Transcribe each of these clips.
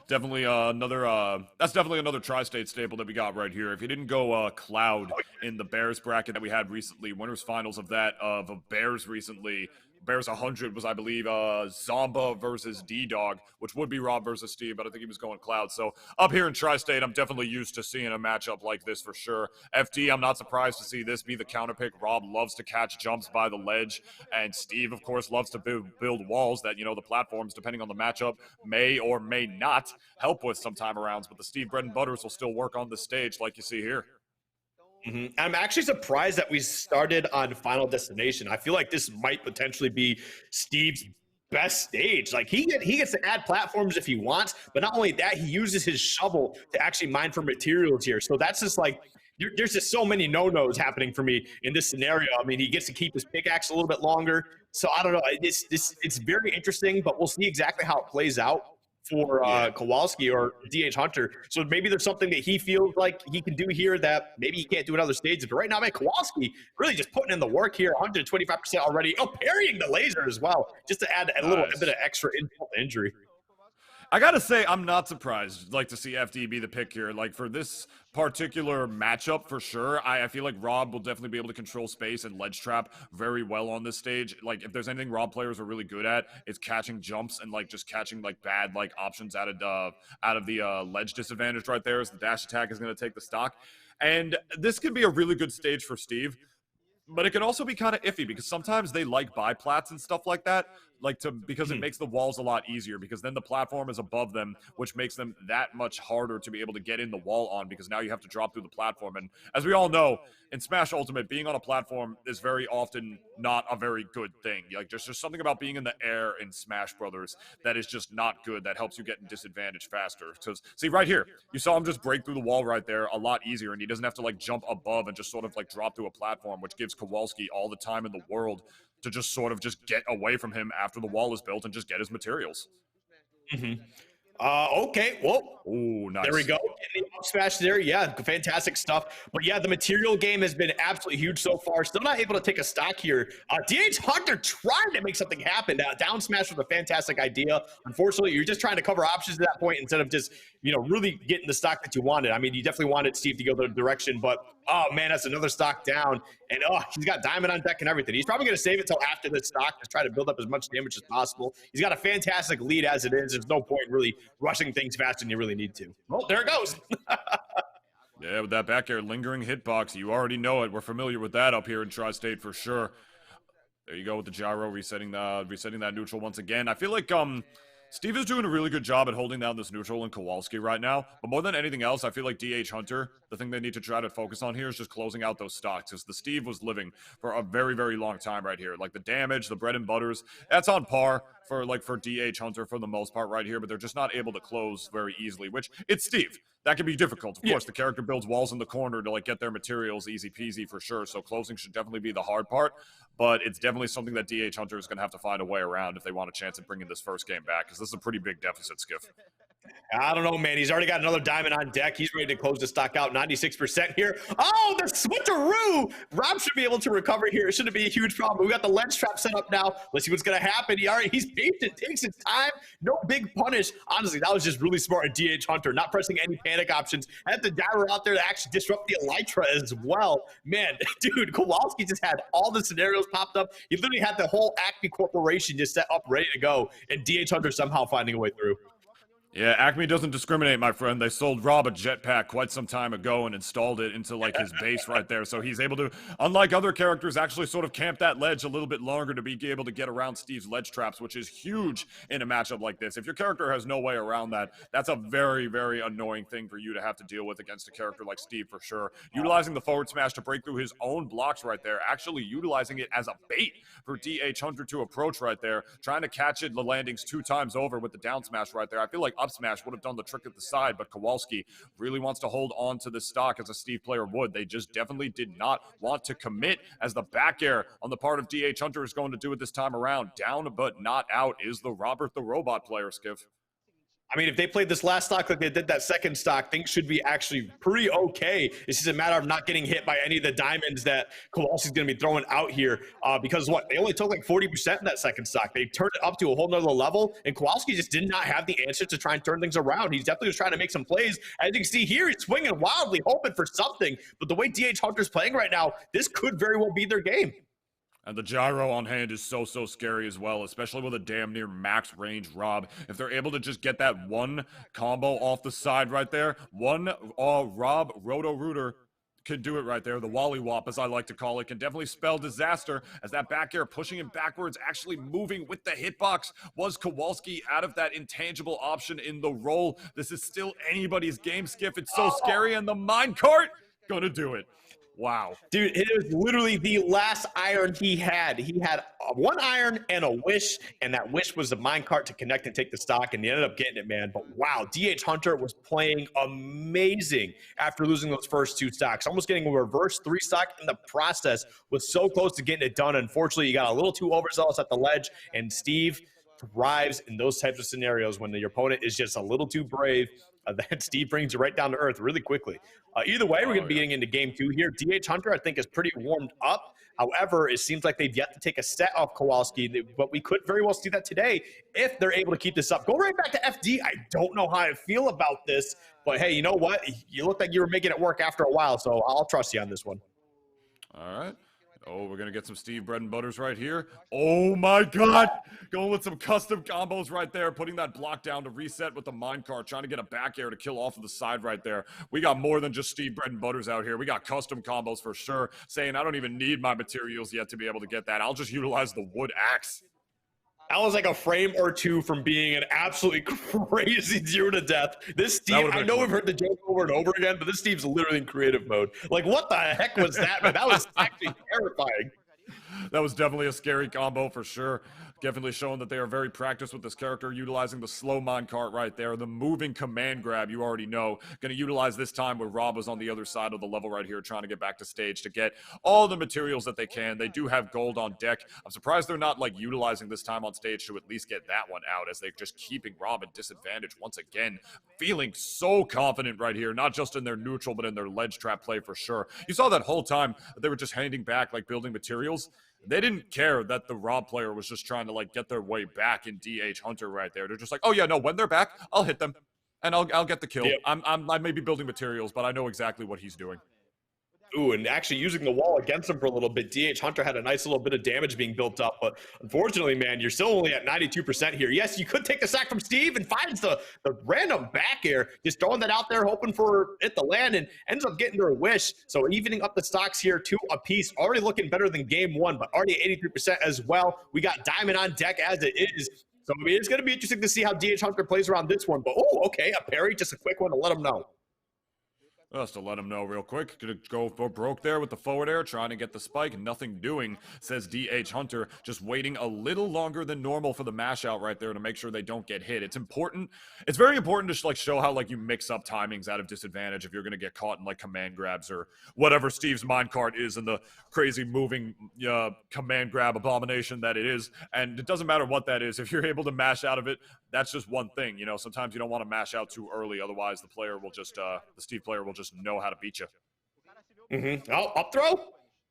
Definitely that's definitely another tri-state staple that we got right here. If you didn't go Cloud in the Bears bracket that we had recently, winners finals of that of Bears recently, Bears 100 was, I believe, Zomba versus D-Dog, which would be Rob versus Steve, but I think he was going Cloud. So up here in Tri-State, I'm definitely used to seeing a matchup like this for sure. FD, I'm not surprised to see this be the counter pick. Rob loves to catch jumps by the ledge, and Steve, of course, loves to build walls that, the platforms, depending on the matchup, may or may not help with some time arounds, but the Steve bread and butters will still work on the stage like you see here. I'm actually surprised that we started on Final Destination. I feel like this might potentially be Steve's best stage. Like he gets to add platforms if he wants, but not only that, he uses his shovel to actually mine for materials here. So that's just like there's just so many no-nos happening for me in this scenario. I mean, he gets to keep his pickaxe a little bit longer. So I don't know. It's very interesting, but we'll see exactly how it plays out for Kowalski or DH Hunter. So maybe there's something that he feels like he can do here that maybe he can't do in other stages. But right now, man, Kowalski really just putting in the work here, 125% already. Oh, parrying the laser as well, just to add a little bit of extra insult to injury. I gotta say, I'm not surprised, to see FD be the pick here. Like, for this particular matchup, for sure, I feel like Rob will definitely be able to control space and ledge trap very well on this stage. Like, if there's anything Rob players are really good at, it's catching jumps and, just catching, bad, options out of the ledge disadvantage right there, as the dash attack is going to take the stock. And this could be a really good stage for Steve. But it can also be kind of iffy because sometimes they like biplats and stuff like that, because it makes the walls a lot easier, because then the platform is above them, which makes them that much harder to be able to get in the wall on, because now you have to drop through the platform. And as we all know, in Smash Ultimate, being on a platform is very often not a very good thing. There's just something about being in the air in Smash Brothers that is just not good, that helps you get in disadvantage faster. Because, see, right here, you saw him just break through the wall right there a lot easier, and he doesn't have to, jump above and just sort of, drop through a platform, which gives Kowalski all the time in the world to just sort of just get away from him after the wall is built and just get his materials. Okay, well, ooh, nice. There we go. Up smash there, yeah, fantastic stuff. But yeah, the material game has been absolutely huge so far. Still not able to take a stock here. DH Hunter trying to make something happen. Down smash was a fantastic idea. Unfortunately, you're just trying to cover options at that point instead of just, really getting the stock that you wanted. I mean, you definitely wanted Steve to go the direction, but oh man, that's another stock down. And he's got diamond on deck and everything. He's probably going to save it till after the stock to try to build up as much damage as possible. He's got a fantastic lead as it is. There's no point really rushing things faster than you really need to. Well, there it goes. Yeah, with that back air lingering hitbox, you already know it. We're familiar with that up here in Tri-State for sure. There you go with the gyro, resetting that neutral once again. I feel like Steve is doing a really good job at holding down this neutral in Kowalski right now. But more than anything else, I feel like DH Hunter, the thing they need to try to focus on here is just closing out those stocks, because the Steve was living for a very, very long time right here. The damage, the bread and butters, that's on par for DH Hunter for the most part right here, but they're just not able to close very easily, which it's Steve. That can be difficult. Of course, the character builds walls in the corner to get their materials easy peasy for sure. So closing should definitely be the hard part, but it's definitely something that DH Hunter is going to have to find a way around if they want a chance at bringing this first game back, because this is a pretty big deficit, Skiff. I don't know, man. He's already got another diamond on deck. He's ready to close the stock out. 96% here. Oh, the switcheroo! Rob should be able to recover here. It shouldn't be a huge problem. We got the ledge trap set up now. Let's see what's going to happen. He's patient, takes his time. No big punish. Honestly, that was just really smart at DH Hunter, not pressing any panic options. Had the gyro out there to actually disrupt the Elytra as well. Man, dude, Kowalski just had all the scenarios popped up. He literally had the whole Acme Corporation just set up, ready to go, and DH Hunter somehow finding a way through. Yeah, Acme doesn't discriminate, my friend. They sold Rob a jetpack quite some time ago and installed it into, his base right there. So he's able to, unlike other characters, actually sort of camp that ledge a little bit longer to be able to get around Steve's ledge traps, which is huge in a matchup like this. If your character has no way around that, that's a very, very annoying thing for you to have to deal with against a character like Steve, for sure. Utilizing the forward smash to break through his own blocks right there, actually utilizing it as a bait for DH Hunter to approach right there, trying to catch it the landings 2 times over with the down smash right there. I feel like up smash would have done the trick at the side, but Kowalski really wants to hold on to this stock as a Steve player would. They just definitely did not want to commit, as the back air on the part of DH Hunter is going to do it this time around. Down but not out is the Robert the Robot player, Skiff. I mean, if they played this last stock like they did that second stock, things should be actually pretty okay. It's just a matter of not getting hit by any of the diamonds that Kowalski's going to be throwing out here. Because what? They only took like 40% in that second stock. They turned it up to a whole nother level, and Kowalski just did not have the answer to try and turn things around. He's definitely was trying to make some plays. As you can see here, he's swinging wildly, hoping for something. But the way DH Hunter's playing right now, this could very well be their game. And the gyro on hand is so scary as well, especially with a damn near max range Rob. If they're able to just get that one combo off the side right there, one Rob Roto-Rooter can do it right there. The Wally Wop, as I like to call it, can definitely spell disaster, as that back air pushing him backwards, actually moving with the hitbox. Was Kowalski out of that intangible option in the roll? This is still anybody's game, Skiff. It's so scary, and the minecart gonna do it. Wow. Dude, it was literally the last iron he had. He had one iron and a wish, and that wish was the minecart to connect and take the stock, and he ended up getting it, man. But wow, DH Hunter was playing amazing after losing those first two stocks. Almost getting a reverse 3 stock in the process. Was so close to getting it done. Unfortunately, you got a little too overzealous at the ledge, and Steve thrives in those types of scenarios when your opponent is just a little too brave. That Steve brings you right down to earth really quickly. Either way, we're going to be getting into game 2 here. DH Hunter, I think, is pretty warmed up. However, it seems like they've yet to take a set off Kowalski, but we could very well see that today if they're able to keep this up. Go right back to FD. I don't know how I feel about this, but hey, you know what? You look like you were making it work after a while, so I'll trust you on this one. All right. Oh, we're going to get some Steve bread and butters right here. Oh my God. Going with some custom combos right there. Putting that block down to reset with the minecart. Trying to get a back air to kill off of the side right there. We got more than just Steve bread and butters out here. We got custom combos for sure. Saying I don't even need my materials yet to be able to get that. I'll just utilize the wood axe. That was like a frame or two from being an absolutely crazy 0 to death. This Steve, I know we've heard the joke over and over again, but this Steve's literally in creative mode. Like, what the heck was that, man? That was actually terrifying. That was definitely a scary combo for sure. Definitely showing that they are very practiced with this character, utilizing the slow minecart right there, the moving command grab, you already know. Going to utilize this time where Rob was on the other side of the level right here, trying to get back to stage to get all the materials that they can. They do have gold on deck. I'm surprised they're not like utilizing this time on stage to at least get that one out, as they're just keeping Rob at disadvantage once again. Feeling so confident right here, not just in their neutral, but in their ledge trap play for sure. You saw that whole time that they were just handing back, like building materials. They didn't care that the Rob player was just trying to like get their way back in DH Hunter right there. They're just like, oh yeah, no, when they're back, I'll hit them and I'll get the kill. Yep. I may be building materials, but I know exactly what he's doing. Ooh, and actually using the wall against him for a little bit. DH Hunter had a nice little bit of damage being built up, but unfortunately, man, you're still only at 92% here. Yes, you could take the sack from Steve and finds the random back air, just throwing that out there, hoping for it to land, and ends up getting their wish. So evening up the stocks here, 2 apiece, already looking better than game 1, but already 83% as well. We got Diamond on deck as it is. So I mean, it's going to be interesting to see how DH Hunter plays around this one. But oh, okay, a parry, just a quick one to let him know. Just to let him know real quick. Gonna go broke there with the forward air, trying to get the spike. Nothing doing, says DH Hunter. Just waiting a little longer than normal for the mash out right there to make sure they don't get hit. It's important. It's very important to like show how like you mix up timings out of disadvantage if you're gonna get caught in like command grabs or whatever Steve's minecart is and the crazy moving command grab abomination that it is. And it doesn't matter what that is. If you're able to mash out of it, that's just one thing. You know, sometimes you don't want to mash out too early. Otherwise, the player will just the Steve player will just know how to beat you. Oh, up throw?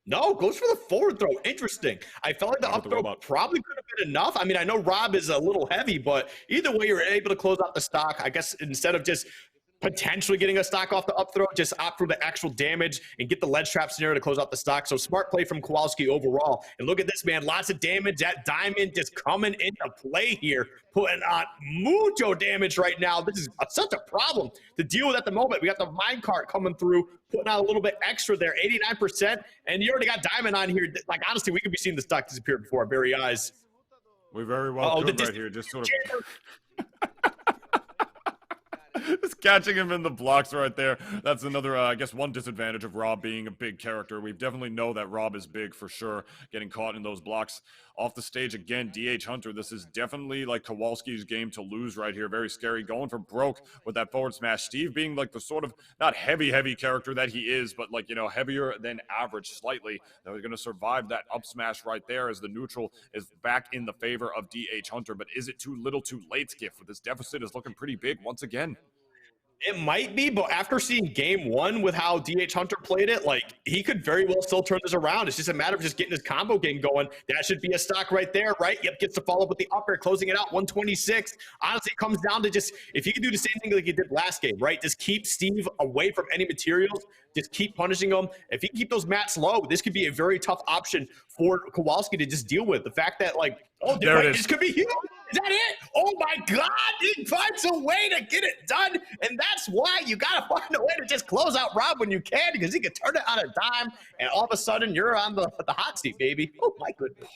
No, goes for the forward throw. Interesting. I felt like the up throw probably could have been enough. I mean, I know Rob is a little heavy, but either way, you're able to close out the stock. I guess instead of just potentially getting a stock off the up throw, just opt for the actual damage and get the ledge trap scenario to close out the stock. So smart play from Kowalski overall. And look at this, man. Lots of damage. That diamond just coming into play here, putting on mucho damage right now. This is such a problem to deal with at the moment. We got the minecart coming through, putting out a little bit extra there, 89%. And you already got diamond on here. Like, honestly, we could be seeing the stock disappear before our very eyes. We very well could right here. Just sort of... Just catching him in the blocks right there. That's another, I guess, one disadvantage of Rob being a big character. We definitely know that Rob is big for sure, getting caught in those blocks. Off the stage again, DH Hunter. This is definitely like Kowalski's game to lose right here. Very scary. Going for broke with that forward smash. Steve being like the sort of, not heavy character that he is, but like, you know, heavier than average slightly. That was going to survive that up smash right there as the neutral is back in the favor of DH Hunter. But is it too little too late, Skiff? This deficit is looking pretty big once again. It might be, but after seeing game one with how DH Hunter played it, like he could very well still turn this around. It's just a matter of just getting his combo game going. That should be a stock right there, right? Yep, gets to follow up with the upper, closing it out 126. Honestly, it comes down to just if you can do the same thing like you did last game, right? Just keep Steve away from any materials. Just keep punishing him. If he can keep those mats low, this could be a very tough option for Kowalski to just deal with. The fact that like, oh, there it is. This could be huge. Is that it? Oh my God! He finds a way to get it done, and that's why you gotta find a way to just close out Rob when you can, because he can turn it on a dime, and all of a sudden you're on the hot seat, baby. Oh my goodness!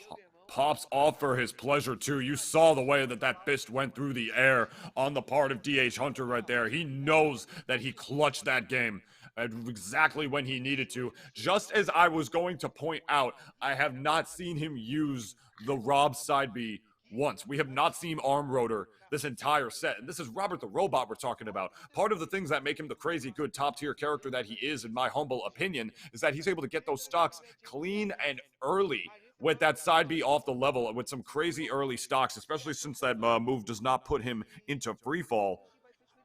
Pops off for his pleasure too. You saw the way that fist went through the air on the part of DH Hunter right there. He knows that he clutched that game exactly when he needed to. Just as I was going to point out, I have not seen him use the Rob side B once. We have not seen arm rotor this entire set. And this is Robert the Robot we're talking about. Part of the things that make him the crazy good top tier character that he is, in my humble opinion, is that he's able to get those stocks clean and early with that side B off the level with some crazy early stocks, especially since that move does not put him into free fall.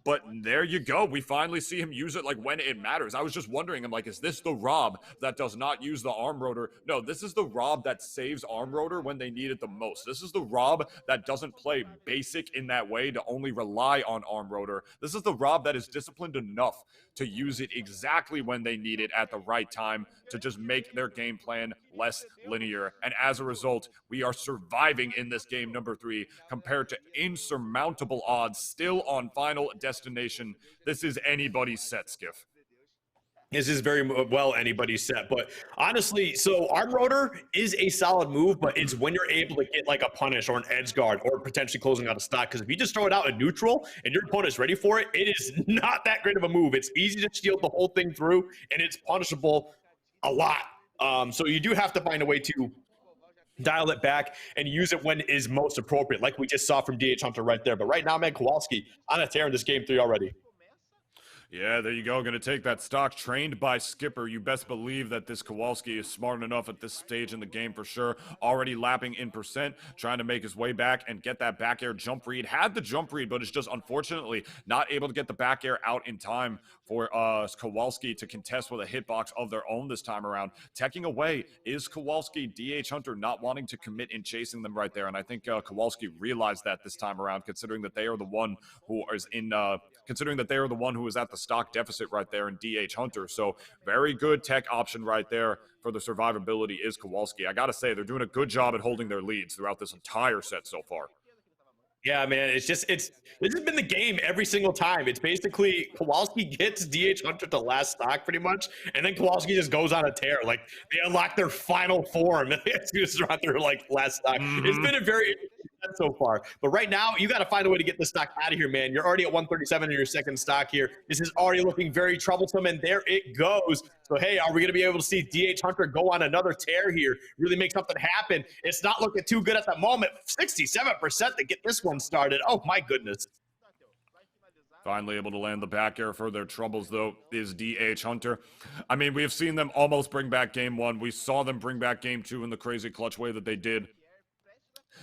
But there you go. We finally see him use it like when it matters. I was just wondering, I'm like, is this the Rob that does not use the arm rotor? No, this is the Rob that saves arm rotor when they need it the most. This is the Rob that doesn't play basic in that way to only rely on arm rotor. This is the Rob that is disciplined enough to use it exactly when they need it at the right time to just make their game plan less linear. And as a result, we are surviving in this game number 3 compared to insurmountable odds still on Final Destination. This is anybody's set, Skiff. This is very well anybody's set, but honestly, so arm rotor is a solid move, but it's when you're able to get like a punish or an edge guard or potentially closing out a stock. Because if you just throw it out in neutral and your opponent's ready for it, it is not that great of a move. It's easy to shield the whole thing through, and it's punishable a lot. So you do have to find a way to dial it back and use it when it is most appropriate, like we just saw from DH Hunter right there. But right now, man, Kowalski on a tear in this game 3 already. Yeah, there you go. Going to take that stock trained by Skipper. You best believe that this Kowalski is smart enough at this stage in the game for sure. Already lapping in percent, trying to make his way back and get that back air jump read. Had the jump read, but it's just unfortunately not able to get the back air out in time for Kowalski to contest with a hitbox of their own this time around. Teching away is Kowalski. DH Hunter not wanting to commit in chasing them right there. And I think Kowalski realized that this time around, considering that they are the one who is in... considering that they are the one who is at the stock deficit right there in DH Hunter. So very good tech option right there for the survivability is Kowalski. I got to say, they're doing a good job at holding their leads throughout this entire set so far. Yeah, man, this has been the game every single time. It's basically Kowalski gets DH Hunter to last stock pretty much, and then Kowalski just goes on a tear. Like they unlock their final form and they just run their like last stock. It's been a very so far, but right now you got to find a way to get the stock out of here, man. You're already at 137 in your second stock here. This is already looking very troublesome, and there it goes. So hey, are we going to be able to see DH Hunter go on another tear here, really make something happen? It's not looking too good at the moment. 67% to get this one started. Oh my goodness. Finally able to land the back air for their troubles, though, is DH Hunter. I mean, we have seen them almost bring back game 1. We saw them bring back game 2 in the crazy clutch way that they did.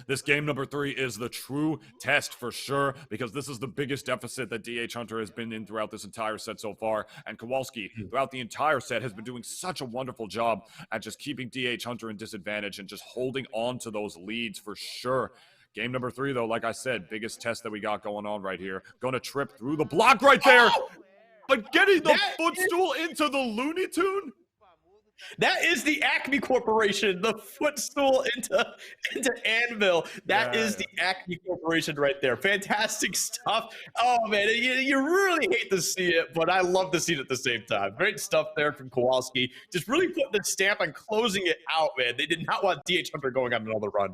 This game number 3 is the true test for sure, because this is the biggest deficit that DH Hunter has been in throughout this entire set so far. And Kowalski, throughout the entire set, has been doing such a wonderful job at just keeping DH Hunter in disadvantage and just holding on to those leads for sure. Game number 3, though, like I said, biggest test that we got going on right here. Going to trip through the block right there. But getting the footstool into the Looney Tune? That is the Acme Corporation, the footstool into Anvil. That is the Acme Corporation right there. Fantastic stuff. Oh, man, you really hate to see it, but I love to see it at the same time. Great stuff there from Kowalski. Just really putting the stamp on closing it out, man. They did not want DH Hunter going on another run.